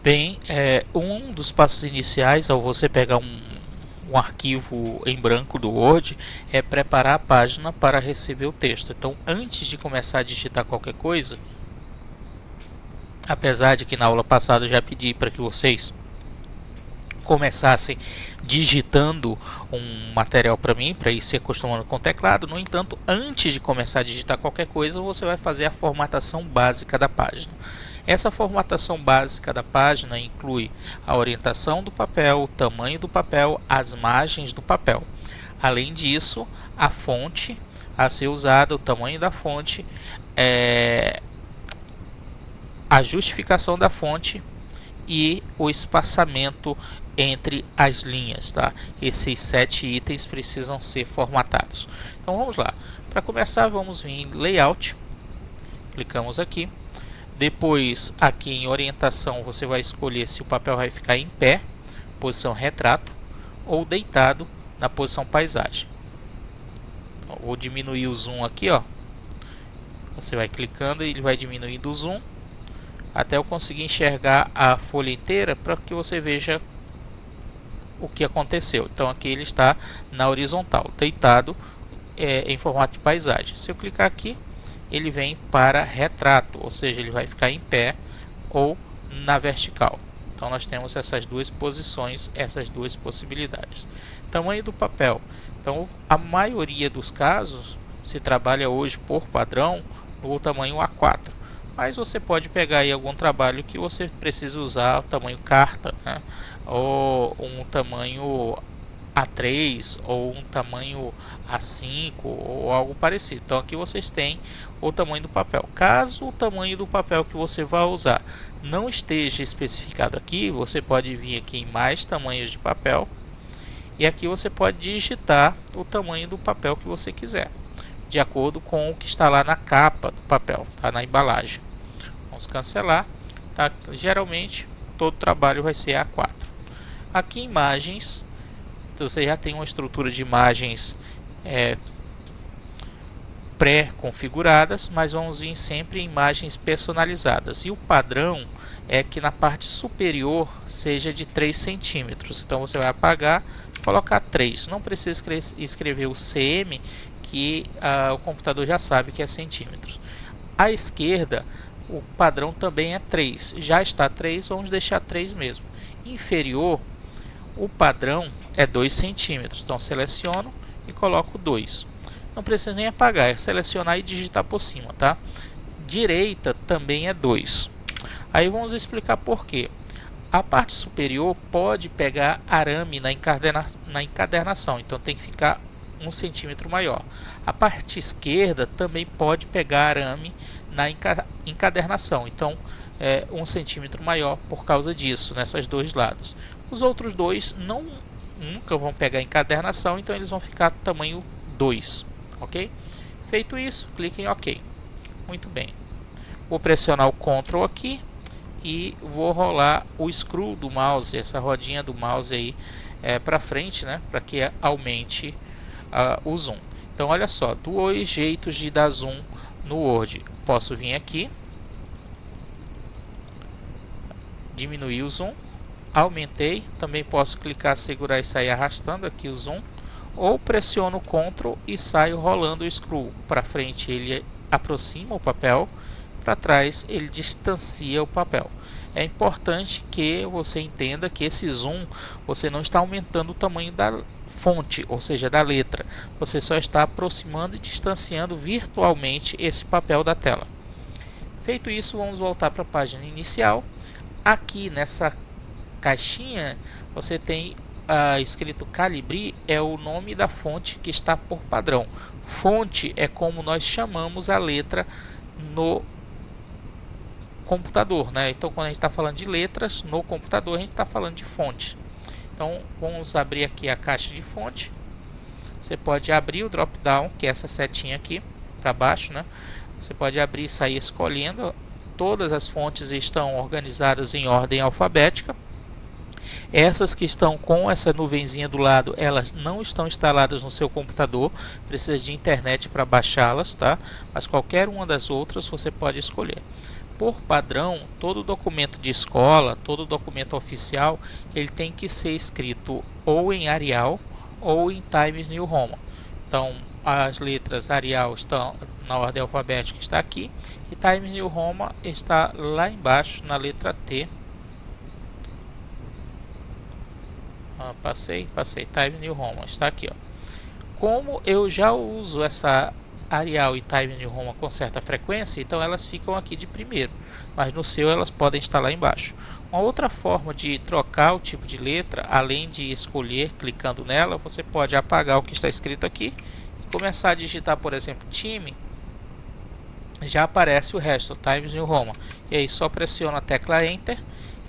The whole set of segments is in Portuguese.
Bem, um dos passos iniciais ao você pegar um arquivo em branco do Word é preparar a página para receber o texto. Então, antes de começar a digitar qualquer coisa, apesar de que na aula passada eu já pedi para que vocês começassem digitando um material para mim, para ir se acostumando com o teclado. No entanto, antes de começar a digitar qualquer coisa, você vai fazer a formatação básica da página. Essa formatação básica da página inclui a orientação do papel, o tamanho do papel, as margens do papel. Além disso, a fonte a ser usada, o tamanho da fonte, a justificação da fonte e o espaçamento entre as linhas, tá? Esses 7 itens precisam ser formatados. Então vamos lá. Para começar, vamos vir em Layout, clicamos aqui. Depois, aqui em Orientação, você vai escolher se o papel vai ficar em pé, posição retrato, ou deitado na posição paisagem. Vou diminuir o zoom aqui, ó. Você vai clicando e ele vai diminuindo o zoom até eu conseguir enxergar a folha inteira para que você veja o que aconteceu. Então aqui ele está na horizontal, deitado em formato de paisagem. Se eu clicar aqui, ele vem para retrato, ou seja, ele vai ficar em pé ou na vertical. Então nós temos essas duas posições, essas duas possibilidades. Tamanho do papel. Então a maioria dos casos se trabalha hoje por padrão no tamanho A4. Mas você pode pegar aí algum trabalho que você precisa usar o tamanho carta, né? Ou um tamanho A3 ou um tamanho A5 ou algo parecido. Então aqui vocês têm o tamanho do papel. Caso o tamanho do papel que você vai usar não esteja especificado aqui, você pode vir aqui em mais tamanhos de papel e aqui você pode digitar o tamanho do papel que você quiser, de acordo com o que está lá na capa do papel, tá? Na embalagem. Vamos cancelar, tá? Geralmente todo trabalho vai ser A4. Aqui imagens, você já tem uma estrutura de imagens pré-configuradas, mas vamos vir sempre em imagens personalizadas. E o padrão é que na parte superior seja de 3 centímetros. Então você vai apagar, colocar 3. Não precisa escrever o cm, que o computador já sabe que é centímetros. À esquerda, o padrão também é 3. Já está 3, vamos deixar 3 mesmo. Inferior, o padrão é 2 centímetros. Então seleciono e coloco 2. Não precisa nem apagar, é selecionar e digitar por cima, tá? Direita também é 2. Aí vamos explicar por quê. A parte superior pode pegar arame na encadernação, então tem que ficar 1 centímetro maior. A parte esquerda também pode pegar arame na encadernação, então 1 centímetro maior por causa disso, nessas dois lados. Os outros dois nunca vão pegar encadernação, então eles vão ficar tamanho 2, ok? Feito isso, clique em OK. Muito bem. Vou pressionar o Ctrl aqui e vou rolar o scroll do mouse, essa rodinha do mouse aí para frente, né, para que aumente o zoom. Então olha só, 2 jeitos de dar zoom no Word. Posso vir aqui, diminuir o zoom, aumentei, também posso clicar, segurar e sair arrastando aqui o zoom, ou pressiono o Ctrl e saio rolando o scroll. Para frente ele aproxima o papel, para trás ele distancia o papel. É importante que você entenda que esse zoom, você não está aumentando o tamanho da fonte, ou seja, da letra. Você só está aproximando e distanciando virtualmente esse papel da tela. Feito isso, vamos voltar para a página inicial. Aqui nessa caixinha você tem escrito Calibri, é o nome da fonte que está por padrão. Fonte é como nós chamamos a letra no computador, né? Então quando a gente está falando de letras no computador, a gente está falando de fonte. Então vamos abrir aqui a caixa de fonte. Você pode abrir o drop down, que é essa setinha aqui para baixo, né? Você pode abrir e sair escolhendo. Todas as fontes estão organizadas em ordem alfabética. Essas que estão com essa nuvenzinha do lado, elas não estão instaladas no seu computador, precisa de internet para baixá-las, tá? Mas qualquer uma das outras você pode escolher. por padrão, todo documento de escola, todo documento oficial, ele tem que ser escrito ou em Arial ou em Times New Roman. Então, as letras Arial estão na ordem alfabética, está aqui, e Times New Roman está lá embaixo na letra T. Passei, Times New Roman está aqui, ó. Como eu já uso essa Arial e Times New Roman com certa frequência, então elas ficam aqui de primeiro, mas no seu elas podem estar lá embaixo. Uma outra forma de trocar o tipo de letra, além de escolher clicando nela, você pode apagar o que está escrito aqui e começar a digitar, por exemplo, time, já aparece o resto, Times New Roman, e aí só pressiona a tecla Enter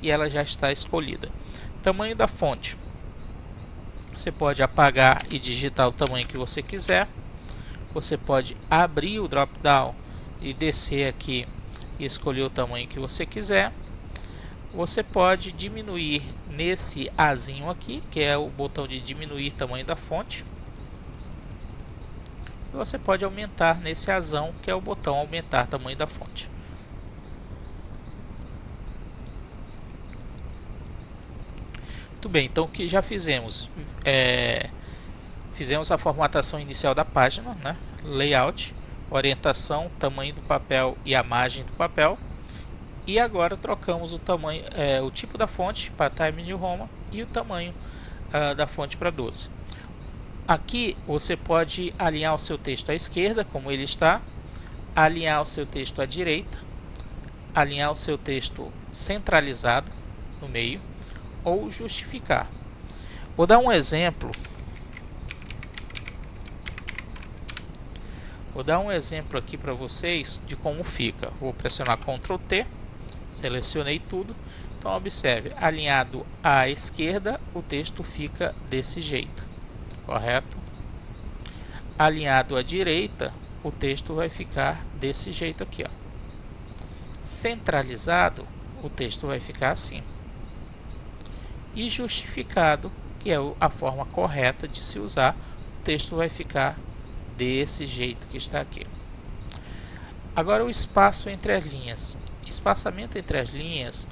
e ela já está escolhida. Tamanho da fonte, você pode apagar e digitar o tamanho que você quiser. Você pode abrir o drop down e descer aqui e escolher o tamanho que você quiser. Você pode diminuir nesse Azinho aqui, que é o botão de diminuir tamanho da fonte. E você pode aumentar nesse Azão, que é o botão aumentar tamanho da fonte. Muito bem, então o que já fizemos? Fizemos a formatação inicial da página, né? Layout, orientação, tamanho do papel e a margem do papel. E agora trocamos o tamanho, o tipo da fonte para Times New Roman e o tamanho da fonte para 12. Aqui você pode alinhar o seu texto à esquerda, como ele está, alinhar o seu texto à direita, alinhar o seu texto centralizado no meio ou justificar. Vou dar um exemplo. Vou dar um exemplo aqui para vocês de como fica. Vou pressionar Ctrl T, selecionei tudo. Então observe, alinhado à esquerda, o texto fica desse jeito, correto? Alinhado à direita, o texto vai ficar desse jeito aqui, ó. Centralizado, o texto vai ficar assim. E justificado, que é a forma correta de se usar, o texto vai ficar desse jeito que está aqui. Agora o espaço entre as linhas. Espaçamento entre as linhas,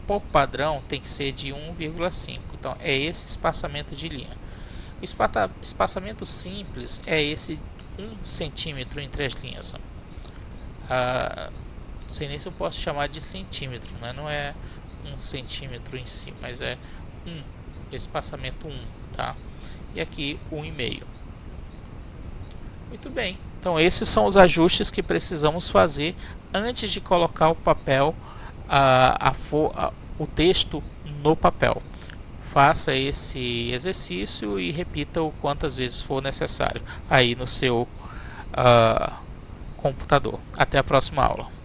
por padrão, tem que ser de 1,5. Então é esse espaçamento de linha. O espaçamento simples é esse 1 centímetro entre as linhas. Não sei nem se eu posso chamar de centímetro, né? Não é 1 centímetro em si, mas é espaçamento 1, tá? E aqui 1,5. Muito bem, então esses são os ajustes que precisamos fazer antes de colocar o papel, o texto no papel. Faça esse exercício e repita-o quantas vezes for necessário aí no seu computador. Até a próxima aula.